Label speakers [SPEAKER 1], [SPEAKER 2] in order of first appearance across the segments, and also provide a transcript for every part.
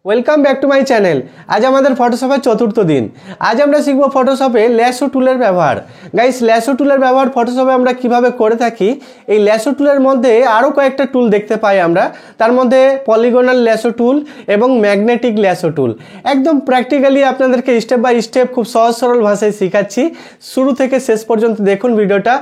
[SPEAKER 1] Welcome back to my channel. আজ আমাদের ফটোশপের চতুর্থ দিন। আজ আমরা শিখব ফটোশপে ল্যাসো টুলের ব্যবহার। গাইস, ল্যাসো টুলের ব্যবহার ফটোশপে আমরা কিভাবে করে থাকি। এই ল্যাসো টুলের মধ্যে আরও কয়েকটা টুল দেখতে পাই আমরা। তার মধ্যে পলিগনাল ল্যাসো টুল এবং ম্যাগনেটিক ল্যাসো টুল। একদম প্র্যাকটিক্যালি আপনাদেরকে স্টেপ বাই স্টেপ খুব সহজ সরল ভাষায় শেখাচ্ছি। শুরু থেকে শেষ পর্যন্ত দেখুন ভিডিওটা।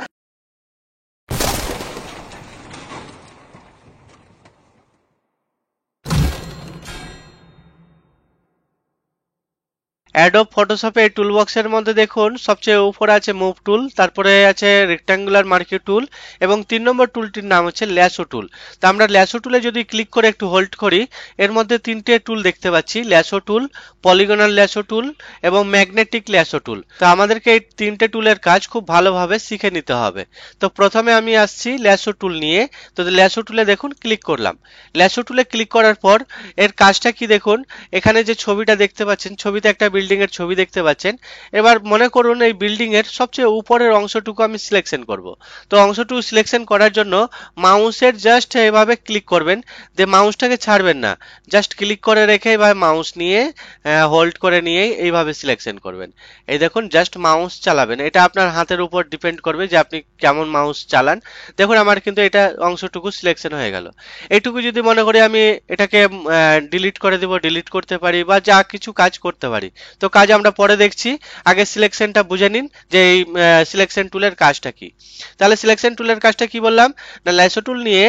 [SPEAKER 2] অ্যাডোব ফটোশপে টুল বক্সের মধ্যে দেখুন সবচেয়ে উপরে আছে মুভ টুল, তারপরে আছে রেক্ট্যাঙ্গুলার মার্কি টুল এবং 3 নম্বর টুলটির নাম হচ্ছে ল্যাসো টুল। তো আমরা ল্যাসো টুলে যদি ক্লিক করে একটু হোল্ড করি, এর মধ্যে তিনটে টুল দেখতে পাচ্ছি, ল্যাসো টুল, পলিগনাল ল্যাসো টুল এবং ম্যাগনেটিক ল্যাসো টুল। তো আমাদেরকে এই তিনটে টুলের কাজ খুব ভালোভাবে শিখে নিতে হবে। তো প্রথমে আমি আসছি ল্যাসো টুল নিয়ে। তো ল্যাসো টুলে দেখুন ক্লিক করলাম। ল্যাসো টুলে ক্লিক করার পর এর কাজটা কি দেখুন, এখানে যে ছবিটা দেখতে পাচ্ছেন, ছবিতে একটা বিল্ডিং এর ছবি দেখতে পাচ্ছেন। এবার মনে করুন এই বিল্ডিং এর সবচেয়ে উপরের অংশটুকু আমি সিলেকশন করব। তো অংশটুকু সিলেকশন করার জন্য মাউসের জাস্ট এভাবে ক্লিক করবেন, যে মাউসটাকে ছাড়বেন না, জাস্ট ক্লিক করে রেখে এভাবে মাউস নিয়ে হোল্ড করে নিয়ে এইভাবে সিলেকশন করবেন। এই দেখুন জাস্ট মাউস চালাবেন, এটা আপনার হাতের উপর ডিপেন্ড করবে যে আপনি কেমন মাউস চালান। দেখুন আমার কিন্তু এটা অংশটুকু সিলেকশন হয়ে গেল। এইটুকু যদি মনে করি আমি এটাকে ডিলিট করে দেব, ডিলিট করতে পারি বা যা কিছু কাজ করতে পারি। তো কাজ আমরা পরে দেখছি, আগে সিলেকশনটা বুঝে নিন যে এই সিলেকশন টুলের কাজটা কি। তাহলে সিলেকশন টুলের কাজটা কি বললাম না, ল্যাসো টুল নিয়ে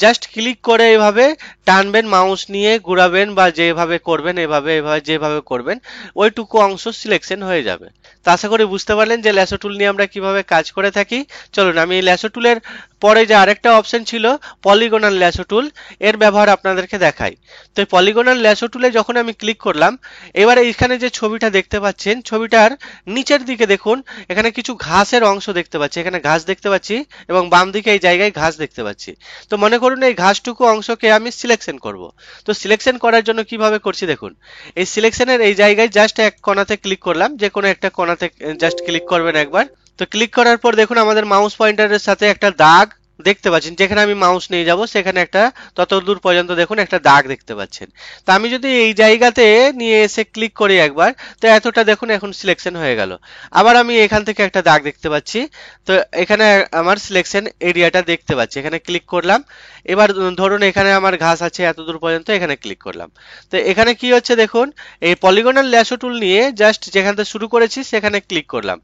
[SPEAKER 2] জাস্ট ক্লিক করে এভাবে টানবেন, মাউস নিয়ে ঘুরাবেন বা যেভাবে করবেন এভাবে এভাবে যেভাবে করবেন ওইটুকু অংশ সিলেকশন হয়ে যাবে। তো আশা করি বুঝতে পারলেন যে ল্যাসো টুল নিয়ে আমরা কিভাবে কাজ করে থাকি। চলুন আমি ল্যাসো টুলের পরে যে আরেকটা অপশন ছিল পলিগনাল ল্যাসো টুল, এর ব্যবহার আপনাদেরকে দেখাই। তো এই পলিগনাল ল্যাসো টুলে যখন আমি ক্লিক করলাম, এবারে এখানে যে ছবিটা দেখতে পাচ্ছেন, ছবিটার নিচের দিকে দেখুন এখানে কিছু ঘাসের অংশ দেখতে পাচ্ছি, এখানে ঘাস দেখতে পাচ্ছি এবং বাম দিকে এই জায়গায় ঘাস দেখতে পাচ্ছি। তো মনে করুন এই ঘাসটুকু অংশকে আমি সিলেকশন করব। তো সিলেকশন করার জন্য কিভাবে করছি দেখুন, এই সিলেকশনের এই জায়গায় জাস্ট এক কোণাতে ক্লিক করলাম, যে কোনো একটা কোণাতে জাস্ট ক্লিক করবেন একবার। তো ক্লিক করার পর দেখুন আমাদের মাউস পয়েন্টারের সাথে একটা দাগ দেখতে পাচ্ছেন, যেখানে আমি মাউস নিয়ে যাব সেখানে একটা তত দূর পর্যন্ত দেখুন একটা দাগ দেখতে পাচ্ছেন। তো আমি যদি এই জায়গাতে নিয়ে এসে ক্লিক করি একবার, তো এতটা দেখুন এখন সিলেকশন হয়ে গেল। আবার আমি এখান থেকে একটা দাগ দেখতে পাচ্ছি, তো এখানে আমার সিলেকশন এরিয়াটা দেখতে পাচ্ছি, এখানে ক্লিক করলাম। এবার ধরুন এখানে আমার ঘাস আছে এত দূর পর্যন্ত, এখানে ক্লিক করলাম। তো এখানে কি হচ্ছে দেখুন, এই পলিগনাল ল্যাসো টুল নিয়ে জাস্ট যেখান থেকে শুরু করেছি সেখানে ক্লিক করলাম।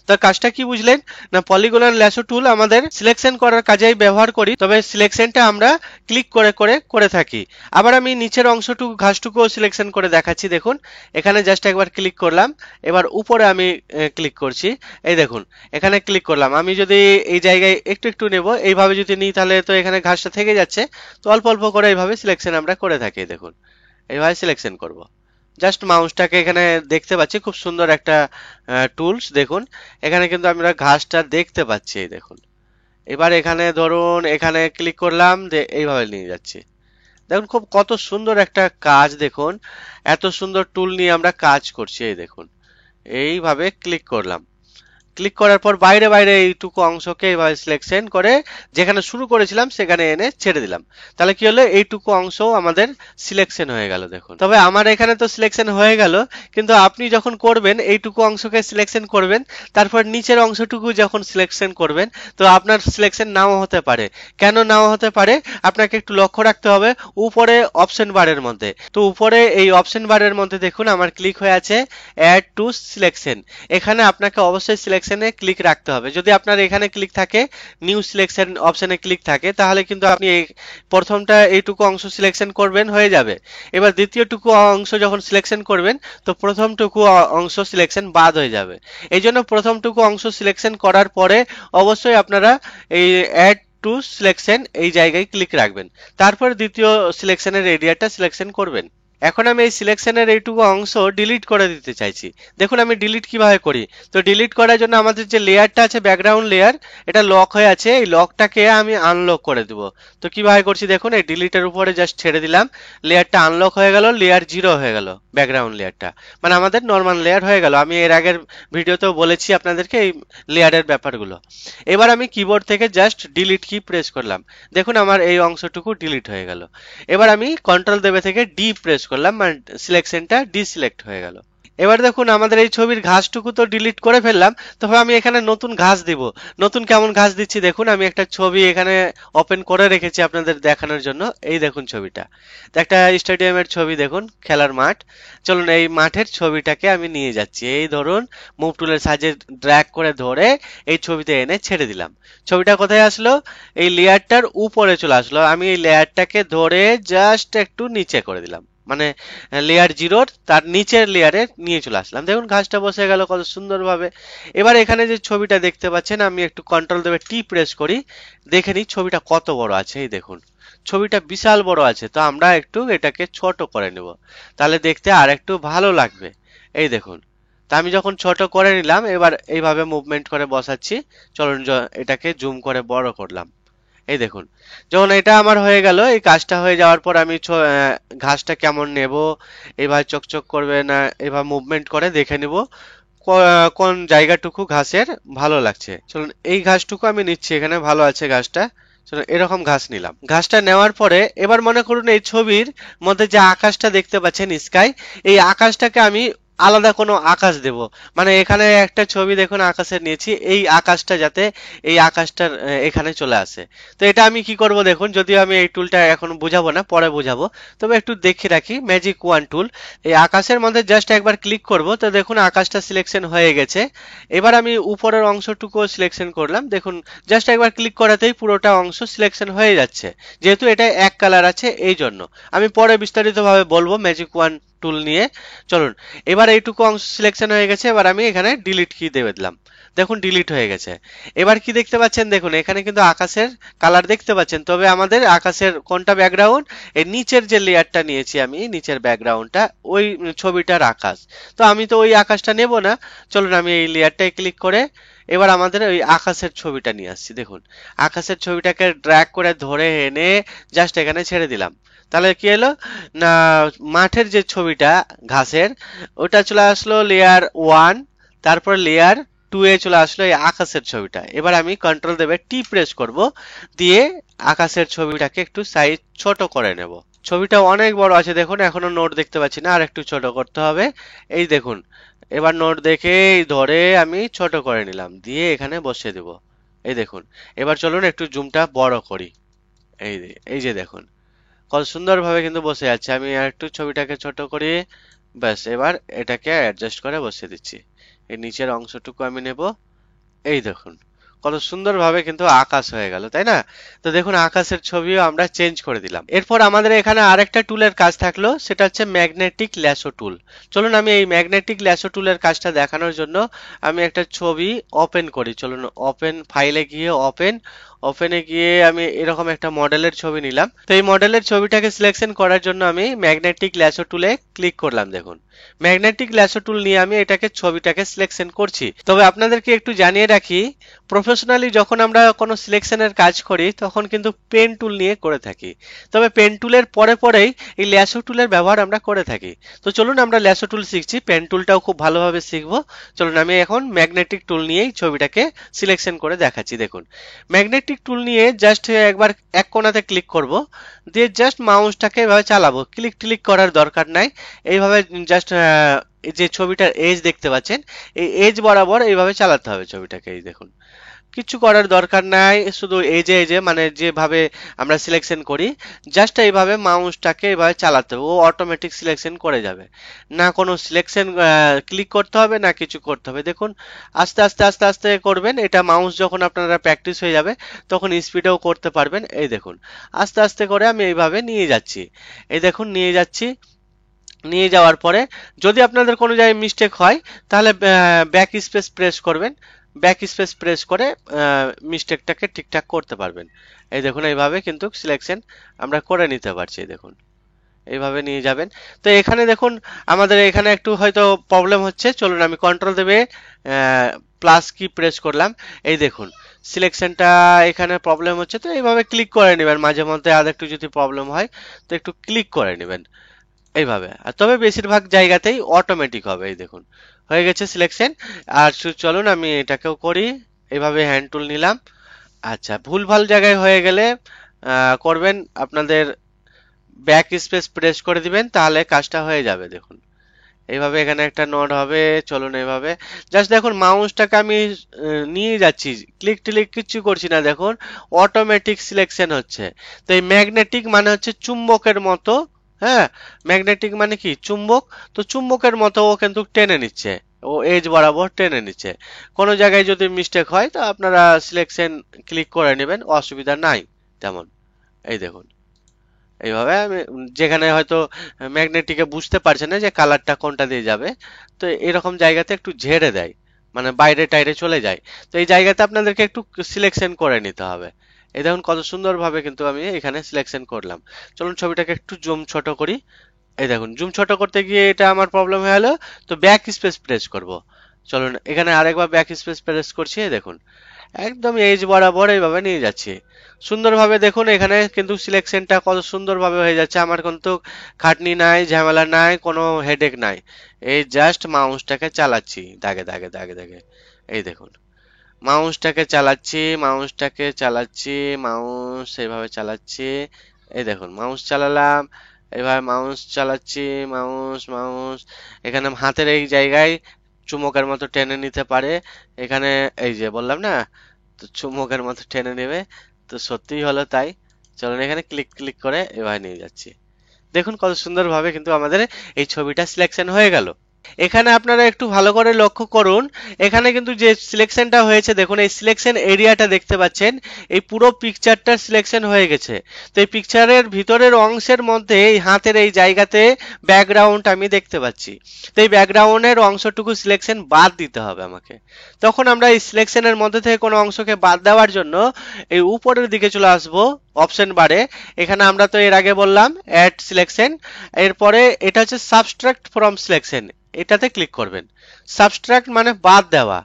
[SPEAKER 2] তো কাজটা কি বুঝলেন না, পলিগনাল ল্যাসো টুল আমাদের সিলেকশন করার কাজেই ব্যবহার করি, তবে সিলেকশনটা আমরা ক্লিক করে করে করে থাকি। আবার আমি নিচের অংশটুকু ঘাসটুকুও সিলেকশন করে দেখাচ্ছি। দেখুন এখানে জাস্ট একবার ক্লিক করলাম, এবার উপরে আমি ক্লিক করছি। এই দেখুন এখানে ক্লিক করলাম, আমি যদি এই জায়গায় একটু একটু নেব, এইভাবে যদি নিই তাহলে তো এখানে ঘাসটা থেকে যাচ্ছে। তো অল্প অল্প করে এইভাবে সিলেকশন আমরা করে থাকি। দেখুন এইভাবে সিলেকশন করব, জাস্ট মাউসটাকে এখানে দেখতে পাচ্ছি, খুব সুন্দর একটা টুলস। দেখুন এখানে কিন্তু আমরা ঘাসটা দেখতে পাচ্ছি, এই দেখুন। এবার এখানে ধরুন এখানে ক্লিক করলাম, যে এইভাবে নিয়ে যাচ্ছি। দেখুন খুব কত সুন্দর একটা কাজ, দেখুন এত সুন্দর টুল নিয়ে আমরা কাজ করছি। এই দেখুন এইভাবে ক্লিক করলাম, ক্লিক করার পর বাইরে বাইরে এইটুকু অংশকে এভাবে সিলেকশন করে যেখানে শুরু করেছিলাম সেখানে এনে ছেড়ে দিলাম। তাহলে কি হলো, এইটুকু অংশ আমাদের সিলেকশন হয়ে গেল। দেখুন তবে আমার এখানে তো সিলেকশন হয়ে গেল, কিন্তু আপনি যখন করবেন এইটুকু অংশকে সিলেকশন করবেন, তারপর নিচের অংশটুকু যখন সিলেকশন করবেন তো আপনার সিলেকশন নাও হতে পারে। কেন নাও হতে পারে, আপনাকে একটু লক্ষ্য রাখতে হবে উপরে অপশন বারের মধ্যে। তো উপরে এই অপশন বারের মধ্যে দেখুন আমার ক্লিক হয়ে আছে অ্যাড টু সিলেকশন, এখানে আপনাকে অবশ্যই সিলেকশনে ক্লিক রাখতে হবে। যদি আপনার এখানে ক্লিক থাকে, নিউ সিলেকশন অপশনে ক্লিক থাকে, তাহলে কিন্তু আপনি এই প্রথমটা এইটুকু অংশ সিলেকশন করবেন, হয়ে যাবে। এবার দ্বিতীয়টুকু অংশ যখন সিলেকশন করবেন তো প্রথমটুকু অংশ সিলেকশন বাদ হয়ে যাবে। এই জন্য প্রথমটুকু অংশ সিলেকশন করার পরে অবশ্যই আপনারা এই অ্যাড টু সিলেকশন এই জায়গায় ক্লিক রাখবেন, তারপর দ্বিতীয় সিলেকশনের এরিয়াটা সিলেকশন করবেন। এখন আমি এই সিলেকশনের এইটুকু অংশ ডিলিট করে দিতে চাইছি। দেখুন আমি ডিলিট কিভাবে করি। তো ডিলিট করার জন্য আমাদের যে লেয়ারটা আছে ব্যাকগ্রাউন্ড লেয়ার, এটা লক হয়ে আছে, এই লকটাকে আমি আনলক করে দেব। তো কিভাবে করছি দেখুন, এই ডিলিটের উপরে জাস্ট ছেড়ে দিলাম, লেয়ারটা আনলক হয়ে গেল, লেয়ার 0 হয়ে গেল, ব্যাকগ্রাউন্ড লেয়ারটা মানে আমাদের নর্মাল লেয়ার হয়ে গেল। আমি এর আগের ভিডিওতেও বলেছি আপনাদেরকে এই লেয়ারের ব্যাপারগুলো। এবার আমি কিবোর্ড থেকে জাস্ট ডিলিট কি প্রেস করলাম, দেখুন আমার এই অংশটুকু ডিলিট হয়ে গেল। এবার আমি কন্ট্রোল দেবে থেকে ডি প্রেস করলাম, মানে সিলেকশনটা ডিসিলেক্ট হয়ে গেল। এবার দেখুন আমাদের এই ছবির ঘাসটুকু তো ডিলিট করে ফেললাম, তবে আমি এখানে নতুন ঘাস দিব। নতুন কেমন ঘাস দিচ্ছি দেখুন, আমি একটা ছবি এখানে ওপেন করে রেখেছি আপনাদের দেখানোর জন্য। এই দেখুন ছবিটা, তো একটা স্টেডিয়ামের ছবি, দেখুন খেলার মাঠ। চলুন এই মাঠের ছবিটাকে আমি নিয়ে যাচ্ছি, এই ধরুন মুভ টুলের সাহায্যে ড্র্যাগ করে ধরে এই ছবিতে এনে ছেড়ে দিলাম। ছবিটা কোথায় আসলো? এই লেয়ারটার উপরে চলে আসলো। আমি এই লেয়ারটাকে ধরে জাস্ট একটু নিচে করে দিলাম, মানে লেয়ার জিরোর তার নিচের লেয়ারে নিয়ে চলে আসলাম। দেখুন ঘাসটা বসে গেল কত সুন্দরভাবে। এবার এখানে যে ছবিটা দেখতে পাচ্ছেন, আমি একটু কন্ট্রোল দেবে টি প্রেস করি, দেখে নিই ছবিটা কত বড় আছে। এই দেখুন ছবিটা বিশাল বড় আছে, তো আমরা একটু এটাকে ছোট করে নেব, তাহলে দেখতে আর একটু ভালো লাগবে। এই দেখুন, তা আমি যখন ছোট করে নিলাম, এবার এইভাবে মুভমেন্ট করে বসাচ্ছি। চলুন এটাকে জুম করে বড় করলাম। এই দেখুন যখন এটা আমার হয়ে গেল, এই কাজটা হয়ে যাওয়ার পর আমি ঘাসটা কেমন নেব, এভাবে চকচক করবে না, এভাবে মুভমেন্ট করে দেখে নিব কোন জায়গাটুকু ঘাসের ভালো লাগছে। চলুন এই ঘাসটুকু আমি নিচ্ছি, এখানে ভালো আছে ঘাসটা। চলুন এরকম ঘাস নিলাম। ঘাসটা নেওয়ার পরে এবার মনে করুন এই ছবির মধ্যে যে আকাশটা দেখতে পাচ্ছেন স্কাই, এই আকাশটাকে আমি আলাদা কোনো আকাশ দেব। মানে এখানে একটা ছবি দেখুন আকাশের নিয়েছি, এই আকাশটা যাতে এই আকাশটার এখানে চলে আসে। তো এটা আমি কি করব দেখুন, যদিও আমি এই টুলটা এখন বুঝাবো না, পরে বুঝাবো, তবে একটু দেখে রাখি। ম্যাজিক ওয়ান টুল, এই আকাশের মধ্যে জাস্ট একবার ক্লিক করব, তো দেখুন আকাশটা সিলেকশন হয়ে গেছে। এবার আমি উপরের অংশটুকু সিলেকশন করলাম, দেখুন জাস্ট একবার ক্লিক করাতেই পুরোটা অংশ সিলেকশন হয়ে যাচ্ছে, যেহেতু এটা এক কালার আছে এই জন্য। আমি পরে বিস্তারিতভাবে বলবো ম্যাজিক ওয়ান টুল নিয়ে। চলুন এবার এইটুকু অংশ সিলেকশন হয়ে গেছে, এবার আমি এখানে ডিলিট কি দিয়ে দিলাম, দেখুন ডিলিট হয়ে গেছে। এবার কি দেখতে পাচ্ছেন দেখুন, এখানে কিন্তু আকাশের কালার দেখতে পাচ্ছেন, তবে আমাদের আকাশের কোনটা ব্যাকগ্রাউন্ড, এই নিচের যে লেয়ারটা নিয়েছি আমি, নিচের ব্যাকগ্রাউন্ডটা ওই ছবিটার আকাশ। তো আমি তো ওই আকাশটা নেব না, চলুন আমি এই লেয়ারটায় ক্লিক করে এবার আমাদের ওই আকাশের ছবিটা নিয়ে আসছি। দেখুন আকাশের ছবিটাকে ড্র্যাগ করে ধরে এনে জাস্ট এখানে ছেড়ে দিলাম, তাহলে কি এলো না, মাঠের যে ছবিটা ঘাসের, ওটা চলে আসলো লেয়ার ওয়ান, তারপর লেয়ার টু এ চলে আসলো এই আকাশের ছবিটা। এবার আমি কন্ট্রোল দেবে টি প্রেস করব, দিয়ে আকাশের ছবিটাকে একটু সাইজ ছোট করে নেব। ছবিটা অনেক বড় আছে দেখুন, এখনো নোট দেখতে পাচ্ছি না, আর একটু ছোট করতে হবে। এই দেখুন এবার নোট দেখে ধরে আমি ছোট করে নিলাম, দিয়ে এখানে বসিয়ে দেব। এই দেখুন এবার চলুন একটু জুমটা বড় করি। এই যে দেখুন কত সুন্দরভাবে কিন্তু বসে আছে। আমি আর একটু ছবিটাকে ছোট করি, ব্যাস এবার এটাকে অ্যাডজাস্ট করে বসিয়ে দিচ্ছি। এই নিচের অংশটুকু আমি নেব। এই দেখুন কত সুন্দরভাবে কিন্তু আকাশ হয়ে গেল, তাই না? তো দেখুন আকাশের ছবিও আমরা চেঞ্জ করে দিলাম। এরপর আমাদের এখানে আরেকটা টুলের কাজ থাকলো, সেটা হচ্ছে ম্যাগনেটিক ল্যাসো টুল। চলুন আমি এই ম্যাগনেটিক ল্যাসো টুলের কাজটা দেখানোর জন্য আমি একটা ছবি ওপেন করি। চলুন ওপেন ফাইলে গিয়ে ওপেনে গিয়ে আমি এরকম একটা মডেলের ছবি নিলাম। তো এই মডেলের ছবিটাকে সিলেকশন করার জন্য আমি ম্যাগনেটিক ল্যাসো টুলে ক্লিক করলাম। দেখুন ম্যাগনেটিক ল্যাসো টুল নিয়ে আমি এটাকে ছবিটাকে সিলেকশন করছি। তবে আপনাদেরকে একটু জানিয়ে রাখি, প্রফেশনালি যখন আমরা কোনো সিলেকশনের কাজ করি তখন কিন্তু পেন টুল নিয়ে করে থাকি, তবে পেন টুলের পরেই এই ল্যাসো টুলের ব্যবহার আমরা করে থাকি। তো চলুন আমরা ল্যাসো টুল শিখছি, পেন টুলটাও খুব ভালোভাবে শিখবো। চলুন আমি এখন ম্যাগনেটিক টুল নিয়েই ছবিটাকে সিলেকশন করে দেখাচ্ছি। দেখুন ম্যাগনেটিক টুল নিয়ে জাস্ট একবার এক কোণাতে ক্লিক করব, দিয়ে জাস্ট মাউসটাকে এভাবে চালাবো, ক্লিক টিলিক করার দরকার নাই। এইভাবে জাস্ট যে ছবিটার এজ দেখতে পাচ্ছেন, এই এজ বরাবর এইভাবে চালাতে হবে ছবিটাকে। এই দেখুন কিছু করার দরকার নাই, শুধু এই যে মানে যেভাবে আমরা সিলেকশন করি, জাস্ট এইভাবে মাউসটাকে এইভাবে চালাতে হবে, ও অটোমেটিক সিলেকশন করে যাবে। না কোনো সিলেকশন ক্লিক করতে হবে না কিছু করতে হবে। দেখুন আস্তে আস্তে আস্তে আস্তে করবেন, এটা মাউস যখন আপনারা প্র্যাকটিস হয়ে যাবে তখন স্পিডেও করতে পারবেন। এই দেখুন আস্তে আস্তে করে আমি এইভাবে নিয়ে যাচ্ছি। এই দেখুন নিয়ে যাচ্ছি, নিয়ে যাওয়ার পরে যদি আপনাদের কোনো জায়গায় মিস্টেক হয় তাহলে ব্যাক স্পেস প্রেস করবেন, ব্যাক স্পেস প্রেস করে মিস্টেকটাকে ঠিকঠাক করতে পারবেন। এই দেখুন এইভাবে কিন্তু সিলেকশন আমরা করে নিতে পারছি। দেখুন এইভাবে নিয়ে যাবেন। তো এখানে দেখুন আমাদের এখানে একটু হয়তো প্রবলেম হচ্ছে, চলুন আমি কন্ট্রোল দেবে প্লাস কি প্রেস করলাম। এই দেখুন সিলেকশনটা এখানে প্রবলেম হচ্ছে, তো এইভাবে ক্লিক করে নেবেন, মাঝে মধ্যে আর একটু যদি প্রবলেম হয় তো একটু ক্লিক করে নেবেন এইভাবে। আর তবে বেশিরভাগ জায়গাতেই অটোমেটিক হবে। এই দেখুন হয়ে গেছে সিলেকশন। আর চলুন আমি এটাকেও করি, এইভাবে হ্যান্ড টুল নিলাম। আচ্ছা ভুলভাল জায়গায় হয়ে গেলে করবেন আপনাদের ব্যাক স্পেস প্রেস করে দিবেন, তাহলে কাজটা হয়ে যাবে। দেখুন এইভাবে এখানে একটা নোড হবে। চলুন এইভাবে জাস্ট দেখুন মাউসটাকে আমি নিয়ে যাচ্ছি, ক্লিক টিলিক কিচ্ছু করছি না, দেখুন অটোমেটিক সিলেকশন হচ্ছে। তো এই ম্যাগনেটিক মানে হচ্ছে চুম্বকের মতো, হ্যাঁ ম্যাগনেটিক মানে কি চুম্বক, তো চুম্বকের মতো ও কিন্তু টেনে নিচ্ছে, ও এজ বরাবর টেনে নিচ্ছে। কোনো জায়গায় যদি মিস্টেক হয় তো আপনারা সিলেকশন ক্লিক করে নেবেন, অসুবিধা নাই তেমন। এই দেখুন এইভাবে আমি যেখানে হয়তো ম্যাগনেটিকে বুঝতে পারছে না যে কালারটা কোনটা দিয়ে যাবে, তো এরকম জায়গাতে একটু ঝেড়ে দেয়, মানে বাইরে টাইরে চলে যায়। তো এই জায়গাতে আপনাদেরকে একটু সিলেকশন করে নিতে হবে। এই দেখুন কত সুন্দরভাবে কিন্তু আমি এখানে সিলেকশন করলাম। চলুন ছবিটাকে একটু জুম ছোট করি। এই দেখুন জুম ছোট করতে গিয়ে এটা আমার প্রবলেম হয়ে গেল, তো ব্যাক স্পেস প্রেস করব। চলুন এখানে আরেকবার ব্যাক স্পেস প্রেস করছি, এই দেখুন একদম এজ বরাবর এইভাবে নিয়ে যাচ্ছি সুন্দরভাবে। দেখুন এখানে কিন্তু সিলেকশনটা কত সুন্দরভাবে হয়ে যাচ্ছে, আমার কিন্তু খাটনি নাই, ঝামেলা নাই, কোনো হেডেক নাই। এই জাস্ট মাউসটাকে চালাচ্ছি দাগে দাগে দাগে দাগে। এই দেখুন মাউসটাকে চালাচ্ছি, মাউসটাকে চালাচ্ছি, মাউস এইভাবে চালাচ্ছি। এই দেখুন মাউস চালালাম, এভাবে মাউস চালাচ্ছি, মাউস মাউস এখানে হাতের এই জায়গায় চুম্বকের মতো টেনে নিতে পারে। এখানে এই যে বললাম না, তো চুম্বকের মতো টেনে নেবে, তো সত্যিই হলো তাই। চলুন এখানে ক্লিক ক্লিক করে এভাবে নিয়ে যাচ্ছি। দেখুন কত সুন্দরভাবে কিন্তু আমাদের এই ছবিটা সিলেকশন হয়ে গেল। এখানে আপনারা একটু ভালো করে লক্ষ্য করুন, এখানে কিন্তু যে সিলেকশনটা হয়েছে দেখুন এই সিলেকশন এরিয়াটা দেখতে পাচ্ছেন, এই পুরো পিকচারটা সিলেকশন হয়ে গেছে। তো এই পিকচারের ভিতরের অংশের মধ্যে এই হাতের এই জায়গাতে ব্যাকগ্রাউন্ড আমি দেখতে পাচ্ছি, তো এই ব্যাকগ্রাউন্ডের অংশটুকু সিলেকশন বাদ দিতে হবে আমাকে। তখন আমরা এই সিলেকশনের মধ্যে থেকে কোনো অংশকে বাদ দেওয়ার জন্য এই উপরের দিকে চলে আসবো অপশন বারে। এখানে আমরা তো এর আগে বললাম অ্যাড সিলেকশন, এরপরে এটা হচ্ছে সাবস্ট্রাক্ট ফ্রম সিলেকশন, এটাতে ক্লিক করবেন। সাবস্ট্রাক্ট মানে বাদ দেওয়া।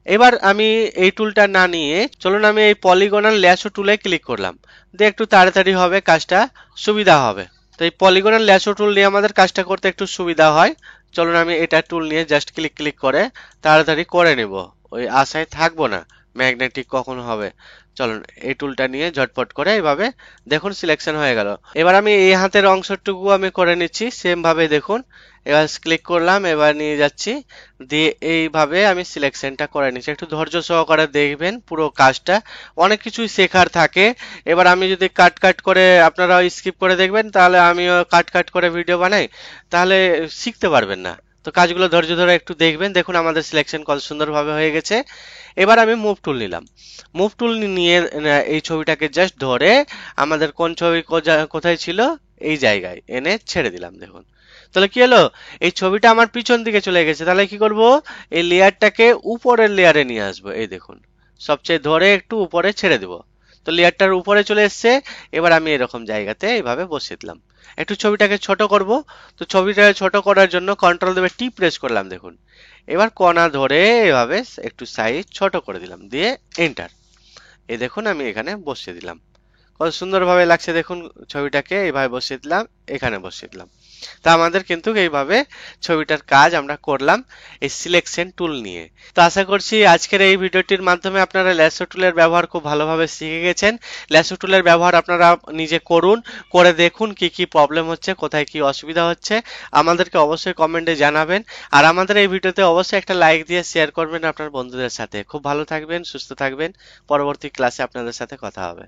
[SPEAKER 2] এবার আমি এই টুলটা না নিয়ে চলুন আমি এই পলিগনাল ল্যাসো টুলে ক্লিক করলাম, দিয়ে একটু তাড়াতাড়ি হবে, কাজটা সুবিধা হবে। তো এই পলিগনাল ল্যাসো টুল নিয়ে আমাদের কাজটা করতে একটু সুবিধা হয়। চলুন আমি এটা টুল নিয়ে জাস্ট ক্লিক ক্লিক করে তাড়াতাড়ি করে নেব, ওই আশায় থাকবো না ম্যাগনেটিক কখন হবে। চলুন এই টুলটা নিয়ে ঝটপট করে এইভাবে দেখুন সিলেকশন হয়ে গেল। এবার আমি এই হাতের অংশটুকু আমি করে নিচ্ছি সেম ভাবে। দেখুন এবার ক্লিক করলাম, এবার নিয়ে যাচ্ছি, দিয়ে এইভাবে আমি সিলেকশনটা করে নিচ্ছি। একটু ধৈর্য সহকারে দেখবেন পুরো কাজটা, অনেক কিছুই শেখার থাকে। এবার আমি যদি কাট কাট করে আপনারা স্কিপ করে দেখবেন, তাহলে আমিও কাট কাট করে ভিডিও বানাই, তাহলে শিখতে পারবেন না। তো কাজগুলো ধৈর্য ধরে একটু দেখবেন। দেখুন আমাদের সিলেকশন কত সুন্দরভাবে হয়ে গেছে। এবার আমি মুভ টুল নিলাম, মুভ টুল নিয়ে এই ছবিটাকে জাস্ট ধরে আমাদের কোন ছবি কোথায় ছিল এই জায়গায় এনে ছেড়ে দিলাম। দেখুন তাহলে কি হলো, এই ছবিটা আমার পিছন দিকে চলে গেছে। তাহলে কি করব, এই লেয়ারটাকে উপরের লেয়ারে নিয়ে আসবো। এই দেখুন সবচেয়ে ধরে একটু উপরে ছেড়ে দেব, তো লেয়ারটার উপরে চলে এসছে। এবার আমি এরকম জায়গাতে এইভাবে বসিয়ে দিলাম। একটু ছবিটাকে ছোট করব, তো ছবিটাকে ছোট করার জন্য কন্ট্রোল দেবে টি প্রেস করলাম। দেখুন এবার কণা ধরে এভাবে একটু সাইজ ছোট করে দিলাম, দিয়ে এন্টার। এই দেখুন আমি এখানে বসিয়ে দিলাম, কত সুন্দরভাবে লাগছে। দেখুন ছবিটাকে এইভাবে বসিয়ে দিলাম, এখানে বসিয়ে দিলাম। তা আমাদের কিন্তু এইভাবে ছবিটার কাজ আমরা করলাম এই সিলেকশন টুল নিয়ে। তো আশা করছি আজকের এই ভিডিওটির মাধ্যমে আপনারা ল্যাসো টুলের ব্যবহার খুব ভালোভাবে শিখে গেছেন। ল্যাসো টুলের ব্যবহার আপনারা নিজে করুন, করে দেখুন কি কি প্রবলেম হচ্ছে, কোথায় কি অসুবিধা হচ্ছে, আমাদেরকে অবশ্যই কমেন্টে জানাবেন। আর আমাদের এই ভিডিওতে অবশ্যই একটা লাইক দিয়ে শেয়ার করবেন আপনার বন্ধুদের সাথে। খুব ভালো থাকবেন, সুস্থ থাকবেন। পরবর্তী ক্লাসে আপনাদের সাথে কথা হবে।